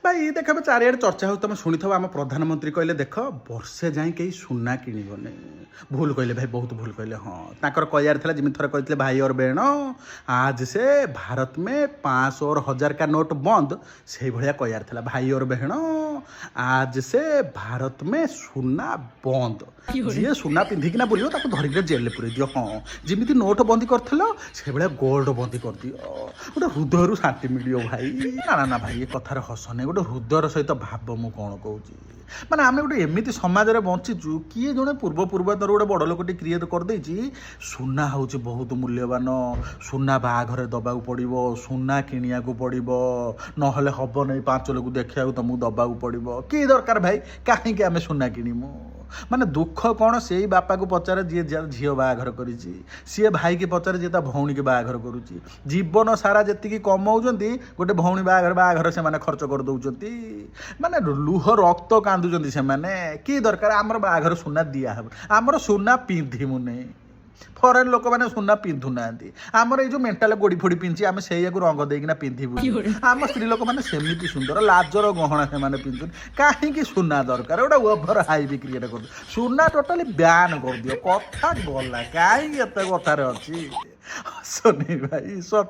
भाई देख चारिआडे चर्चा हो तुम शुणी आम प्रधानमंत्री कहले देख वर्षे जाए कहीं सुना किणवनी भूल कहले भाई बहुत भूल कहले हाँ ताकर कहियार था जमी थर कहते भाई और बहन आज से भारत में 500 और 1000 का नोट बंद से भाया कहियार था भाई और बहन आज से भारत में सुना बंद जी सुना पिंधिकिना बुल धरिक जेल पूरे दियो हाँ जमी नोट बंदी कर से भाया गोल्ड बंदी कर दियो गोटे हृदय शांति मिल भाई ना ना भाई ये कथार हस नहीं गोटे हृदयर सहित भाव मु कौन कौच माने आम गोटे एमती समाज में बंचीचु किए जड़े पूर्वतर गोटे बड़ लोकटी क्रिएट करदे सुना हूँ बहुत मूल्यवान सुना बाघर दबा पड़ो सुना किणिया पड़ो ना हम नहीं 5 लोग देखा तुमको दबा पड़ो कि दरकार भाई कहीं आम सुना किणमु माने दुख कौन से बापा को पचारे जी झी बाघर कर सी भाई की पचारे जी भौणी की बाघर करुच्ची जीवन सारा जी कमाऊँच गोटे भौणी बाघर से माने खर्च कर दौरान माने लुह रक्त कांदुंट से माने कि दरकार आमर बाघर सुना दिया आमर सुना पिंधिमु नहीं फरेन लोक मैंने सुना पिंधु ना आमर ये मेंटाल गोड़ी फोड़ी पिंधि आम से रंग देना पिंधु आम स्त्री लोक मैंने सेमती सुंदर लाजर गहना से पिंधु कहीं सुना दरकार गोटे ओभर हाई भी क्रिएट कर सुना टोटाली ब्यान कर दियो कथा गला कहीं कथार अच्छी सुनी भाई सब